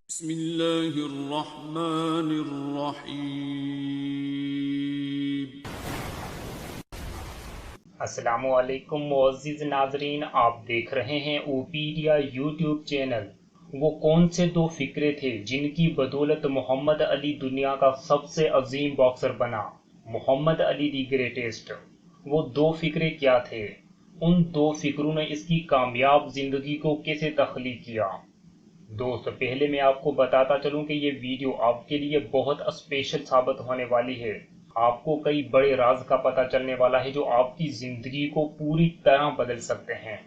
بسم اللہ الرحمن الرحیم۔ السلام علیکم معزز ناظرین، آپ دیکھ رہے ہیں اوپیڈیا یوٹیوب چینل۔ وہ کون سے دو فکرے تھے جن کی بدولت محمد علی دنیا کا سب سے عظیم باکسر بنا؟ محمد علی دی گریٹسٹ۔ وہ دو فکرے کیا تھے؟ ان دو فکروں نے اس کی کامیاب زندگی کو کیسے تخلیق کیا؟ دوست، پہلے میں آپ کو بتاتا چلوں کہ یہ ویڈیو آپ کے لیے بہت اسپیشل ثابت ہونے والی ہے۔ آپ کو کئی بڑے راز کا پتہ چلنے والا ہے جو آپ کی زندگی کو پوری طرح بدل سکتے ہیں۔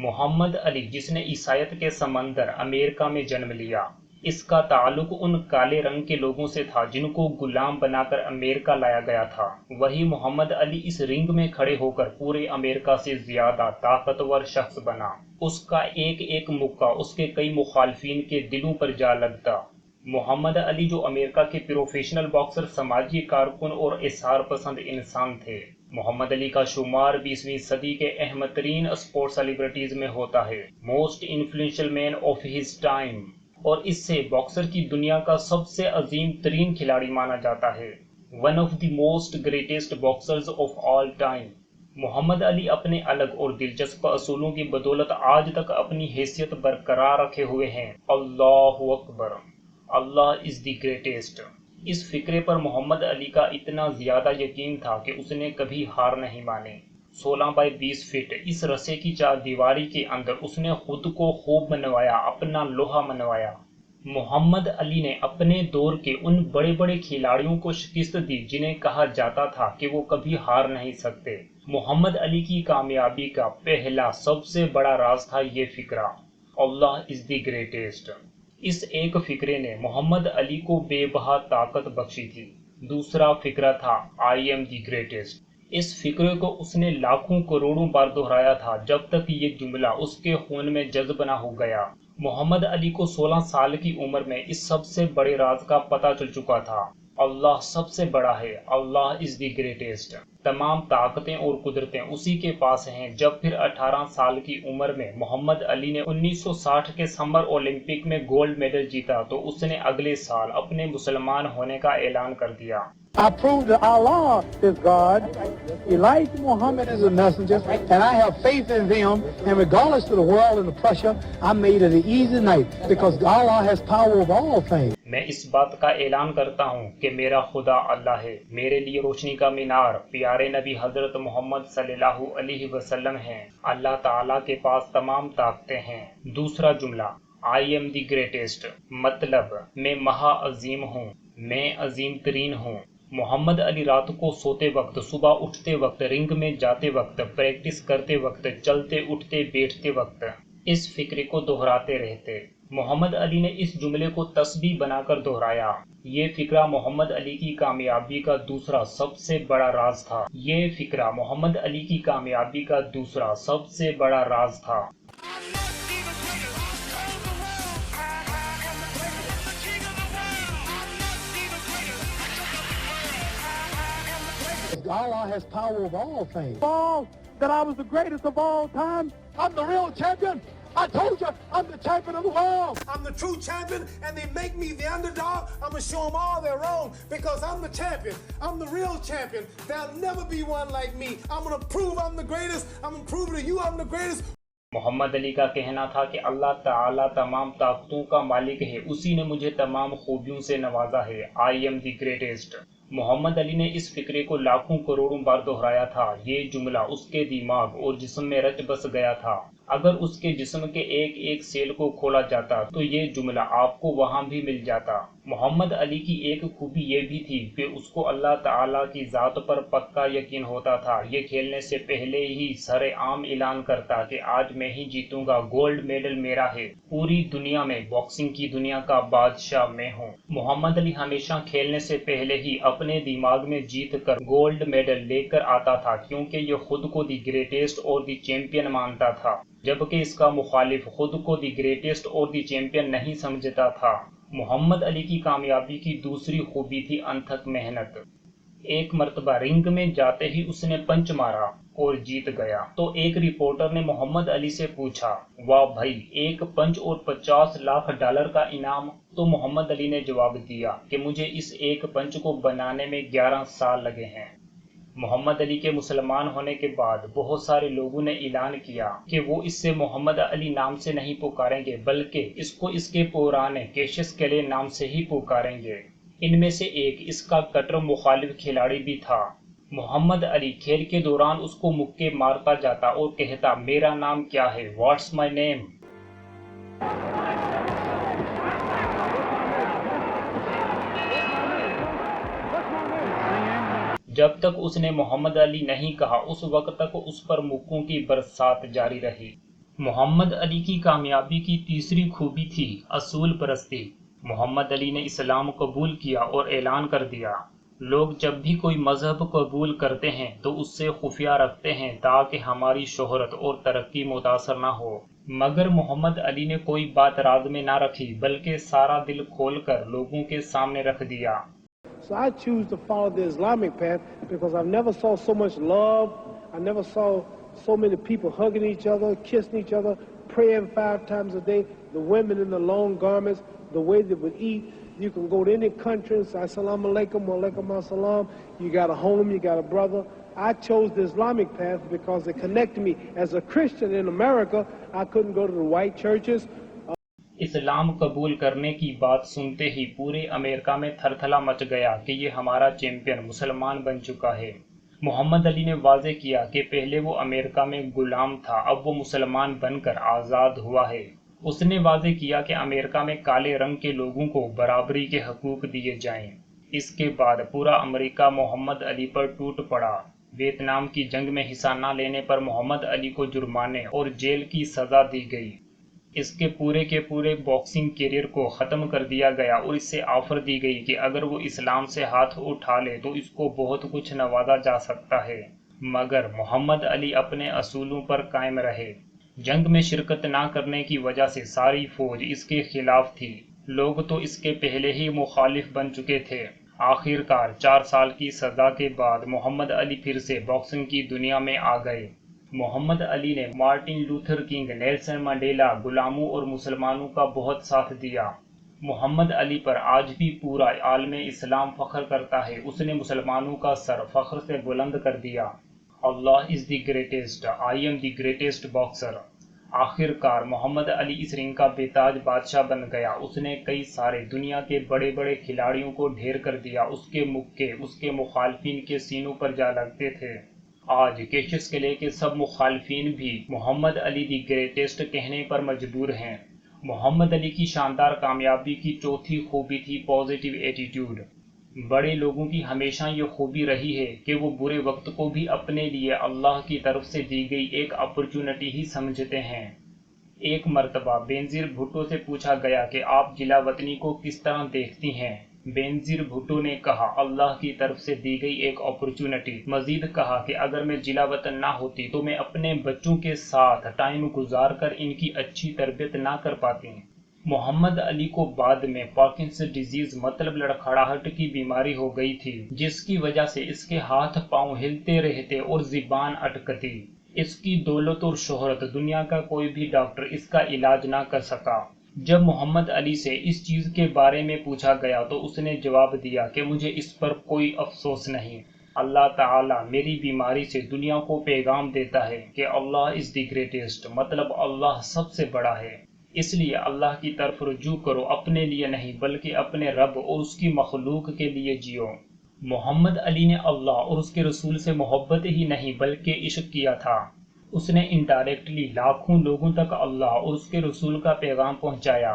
محمد علی، جس نے عیسائیت کے سمندر امریکہ میں جنم لیا، اس کا تعلق ان کالے رنگ کے لوگوں سے تھا جن کو غلام بنا کر امریکہ لایا گیا تھا۔ وہی محمد علی اس رنگ میں کھڑے ہو کر پورے امریکہ سے زیادہ طاقتور شخص بنا۔ اس کا ایک ایک مکہ اس کے کئی مخالفین کے دلوں پر جا لگتا۔ محمد علی، جو امریکہ کے پروفیشنل باکسر، سماجی کارکن اور اظہار پسند انسان تھے۔ محمد علی کا شمار 20ویں صدی کے اہم ترین اسپورٹ سیلیبریٹیز میں ہوتا ہے، most influential man of his time, اور اس سے باکسر کی دنیا کا سب سے عظیم ترین کھلاڑی مانا جاتا ہے، one of the most greatest boxers of all time. Muhammad Ali اپنے الگ اور دلچسپ اصولوں کی بدولت آج تک اپنی حیثیت برقرار رکھے ہوئے ہیں۔ اللہ اکبر، اللہ از دی گریٹسٹ۔ اس فکرے پر محمد علی کا اتنا زیادہ یقین تھا کہ اس نے کبھی ہار نہیں مانی۔ 16x20 فٹ اس رسے کی چار دیواری کے اندر اس نے خود کو خوب منوایا، اپنا لوہا منوایا۔ محمد علی نے اپنے دور کے ان بڑے بڑے کھلاڑیوں کو شکست دی جنہیں کہا جاتا تھا کہ وہ کبھی ہار نہیں سکتے۔ محمد علی کی کامیابی کا پہلا سب سے بڑا راز تھا یہ فکرہ، اللہ از دی گریٹسٹ۔ اس ایک فکرے نے محمد علی کو بے بہا طاقت بخشی تھی۔ دوسرا فکرہ تھا آئی ایم دی گریٹسٹ۔ اس فکرے کو اس نے لاکھوں کروڑوں بار دہرایا تھا جب تک یہ جملہ اس کے خون میں جذب نہ ہو گیا۔ محمد علی کو 16 سال کی عمر میں اس سب سے بڑے راز کا پتہ چل چکا تھا، اللہ سب سے بڑا ہے، اللہ از دی گریٹسٹ۔ تمام طاقتیں اور قدرتیں اسی کے پاس ہیں۔ جب پھر 18 سال کی عمر میں محمد علی نے 1960 کے سمر اولمپک میں گولڈ میڈل جیتا تو اس نے اگلے سال اپنے مسلمان ہونے کا اعلان کر دیا۔ I proved that Allah is God, Elijah Muhammad is a messenger, and I have faith in them, and regardless of the world and the pressure, I made it an easy night because Allah has power of all things. میں اس بات کا اعلان کرتا ہوں کہ میرا خدا اللہ ہے، میرے لیے روشنی کا مینار پیارے نبی حضرت محمد صلی اللہ علیہ وسلم ہیں، اللہ تعالیٰ کے پاس تمام طاقتیں ہیں۔ دوسرا جملہ آئی ایم دی گریٹسٹ، مطلب میں مہا عظیم ہوں، میں عظیم ترین ہوں۔ محمد علی رات کو سوتے وقت، صبح اٹھتے وقت، رنگ میں جاتے وقت، پریکٹس کرتے وقت، چلتے اٹھتے بیٹھتے وقت اس فکرے کو دہراتے رہتے۔ محمد علی نے اس جملے کو تسبیح بنا کر دہرایا۔ یہ فکرہ محمد علی کی کامیابی کا دوسرا سب سے بڑا راز تھا۔ یہ فکرہ محمد علی کی کامیابی کا دوسرا سب سے بڑا راز تھا۔ Allah has power of all things. All that I was the greatest of all time. I'm the real champion. I told you, I'm the champion of the world. I'm the true champion, and they make me the underdog. I'm going to show them all they're wrong because I'm the champion. I'm the real champion. There'll never be one like me. I'm going to prove I'm the greatest. I'm going to prove to you I'm the greatest. محمد علی کا کہنا تھا کہ اللہ تعالیٰ تمام طاقتوں کا مالک ہے، اسی نے مجھے تمام خوبیوں سے نوازا ہے، آئی ایم دی گریٹسٹ۔ محمد علی نے اس فکرے کو لاکھوں کروڑوں بار دہرایا تھا۔ یہ جملہ اس کے دماغ اور جسم میں رچ بس گیا تھا۔ اگر اس کے جسم کے ایک ایک سیل کو کھولا جاتا تو یہ جملہ آپ کو وہاں بھی مل جاتا۔ محمد علی کی ایک خوبی یہ بھی تھی کہ اس کو اللہ تعالیٰ کی ذات پر پکا یقین ہوتا تھا۔ یہ کھیلنے سے پہلے ہی سر عام اعلان کرتا کہ آج میں ہی جیتوں گا، گولڈ میڈل میرا ہے، پوری دنیا میں باکسنگ کی دنیا کا بادشاہ میں ہوں۔ محمد علی ہمیشہ کھیلنے سے پہلے ہی اپنے دماغ میں جیت کر گولڈ میڈل لے کر آتا تھا، کیونکہ یہ خود کو دی گریٹسٹ اور دی چیمپئن مانتا تھا، جبکہ اس کا مخالف خود کو دی گریٹسٹ اور دی چیمپئن نہیں سمجھتا تھا۔ محمد علی کی کامیابی کی دوسری خوبی تھی انتھک محنت۔ ایک مرتبہ رنگ میں جاتے ہی اس نے پنچ مارا اور جیت گیا۔ تو ایک رپورٹر نے محمد علی سے پوچھا، واہ بھائی، ایک پنچ اور $50 لاکھ کا انعام؟ تو محمد علی نے جواب دیا کہ مجھے اس ایک پنچ کو بنانے میں 11 سال لگے ہیں۔ محمد علی کے مسلمان ہونے کے بعد بہت سارے لوگوں نے اعلان کیا کہ وہ اس سے محمد علی نام سے نہیں پکاریں گے، بلکہ اس کو اس کے پرانے کیشس کلے نام سے ہی پکاریں گے۔ ان میں سے ایک اس کا کٹر مخالف کھلاڑی بھی تھا۔ محمد علی کھیل کے دوران اس کو مکے مارتا جاتا اور کہتا، میرا نام کیا ہے، واٹس مائی نیم۔ جب تک اس نے محمد علی نہیں کہا اس وقت تک اس پر مکوں کی برسات جاری رہی۔ محمد علی کی کامیابی کی تیسری خوبی تھی اصول پرستی۔ محمد علی نے اسلام قبول کیا اور اعلان کر دیا، لوگ جب بھی کوئی مذہب قبول کرتے ہیں تو اس سے خفیہ رکھتے ہیں تاکہ ہماری شہرت اور ترقی متاثر نہ ہو، مگر محمد علی نے کوئی بات راز میں نہ رکھی بلکہ سارا دل کھول کر لوگوں کے سامنے رکھ دیا۔ So I choose to follow the Islamic path because I never saw so much love. I never saw so many people hugging each other, kissing each other, praying 5 times a day. The women in the long garments, the way they would eat. You can go to any country and say, Assalamu alaikum, wa alaikum assalam. You got a home, you got a brother. I chose the Islamic path because it connected me. As a Christian in America, I couldn't go to the white churches. اسلام قبول کرنے کی بات سنتے ہی پورے امریکہ میں تھرتھلا مچ گیا کہ یہ ہمارا چیمپئن مسلمان بن چکا ہے۔ محمد علی نے واضح کیا کہ پہلے وہ امریکہ میں غلام تھا، اب وہ مسلمان بن کر آزاد ہوا ہے۔ اس نے واضح کیا کہ امریکہ میں کالے رنگ کے لوگوں کو برابری کے حقوق دیے جائیں۔ اس کے بعد پورا امریکہ محمد علی پر ٹوٹ پڑا۔ ویتنام کی جنگ میں حصہ نہ لینے پر محمد علی کو جرمانے اور جیل کی سزا دی گئی۔ اس کے پورے باکسنگ کیریئر کو ختم کر دیا گیا اور اس سے آفر دی گئی کہ اگر وہ اسلام سے ہاتھ اٹھا لے تو اس کو بہت کچھ نوازا جا سکتا ہے، مگر محمد علی اپنے اصولوں پر قائم رہے۔ جنگ میں شرکت نہ کرنے کی وجہ سے ساری فوج اس کے خلاف تھی، لوگ تو اس کے پہلے ہی مخالف بن چکے تھے۔ آخر کار 4 سال کی سزا کے بعد محمد علی پھر سے باکسنگ کی دنیا میں آ گئے۔ محمد علی نے Martin Luther king, Nelson Mandela, غلاموں اور مسلمانوں کا بہت ساتھ دیا۔ محمد علی پر آج بھی پورا عالم اسلام فخر کرتا ہے۔ اس نے مسلمانوں کا سر فخر سے بلند کر دیا۔ Allah is the greatest, I am the greatest boxer. آخر کار محمد علی اس رنگ کا بے تاج بادشاہ بن گیا۔ اس نے کئی سارے دنیا کے بڑے بڑے کھلاڑیوں کو ڈھیر کر دیا۔ اس کے مکے اس کے مخالفین کے سینوں پر جا لگتے تھے۔ آج کیشس کلے کے سب مخالفین بھی محمد علی دی گریٹسٹ کہنے پر مجبور ہیں۔ محمد علی کی شاندار کامیابی کی چوتھی خوبی تھی پازیٹیو ایٹیٹیوڈ۔ بڑے لوگوں کی ہمیشہ یہ خوبی رہی ہے کہ وہ برے وقت کو بھی اپنے لیے اللہ کی طرف سے دی گئی ایک اپرچونٹی ہی سمجھتے ہیں۔ ایک مرتبہ بینظیر بھٹو سے پوچھا گیا کہ آپ جلا وطنی کو کس طرح دیکھتی ہیں؟ بینظیر بھٹو نے کہا، اللہ کی طرف سے دی گئی ایک اپرچونٹی۔ مزید کہا کہ اگر میں جلا وطن نہ ہوتی تو میں اپنے بچوں کے ساتھ ٹائم گزار کر ان کی اچھی تربیت نہ کر پاتی۔ محمد علی کو بعد میں پارکنسن ڈیزیز مطلب لڑکھڑاہٹ کی بیماری ہو گئی تھی، جس کی وجہ سے اس کے ہاتھ پاؤں ہلتے رہتے اور زبان اٹکتی۔ اس کی دولت اور شہرت دنیا کا کوئی بھی ڈاکٹر اس کا علاج نہ کر سکا۔ جب محمد علی سے اس چیز کے بارے میں پوچھا گیا تو اس نے جواب دیا کہ مجھے اس پر کوئی افسوس نہیں۔ اللہ تعالیٰ میری بیماری سے دنیا کو پیغام دیتا ہے کہ اللہ از دی گریٹسٹ، مطلب اللہ سب سے بڑا ہے۔ اس لیے اللہ کی طرف رجوع کرو، اپنے لیے نہیں بلکہ اپنے رب اور اس کی مخلوق کے لیے جیو۔ محمد علی نے اللہ اور اس کے رسول سے محبت ہی نہیں بلکہ عشق کیا تھا۔ اس نے انڈائریکٹلی لاکھوں لوگوں تک اللہ اور اس کے رسول کا پیغام پہنچایا۔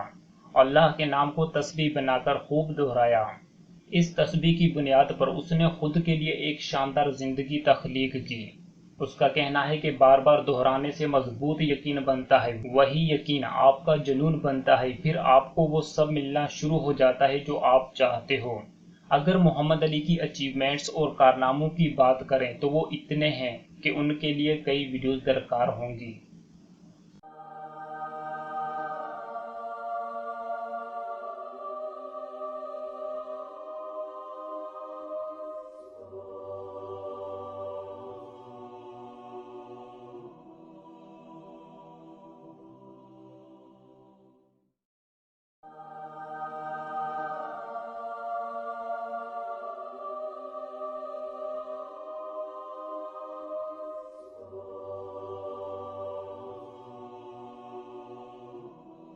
اللہ کے نام کو تسبیح بنا کر خوب دہرایا۔ اس تسبیح کی بنیاد پر اس نے خود کے لیے ایک شاندار زندگی تخلیق کی۔ اس کا کہنا ہے کہ بار بار دہرانے سے مضبوط یقین بنتا ہے، وہی یقین آپ کا جنون بنتا ہے، پھر آپ کو وہ سب ملنا شروع ہو جاتا ہے جو آپ چاہتے ہو۔ اگر محمد علی کی اچیومنٹس اور کارناموں کی بات کریں تو وہ اتنے ہیں کہ ان کے لیے کئی ویڈیوز درکار ہوں گی۔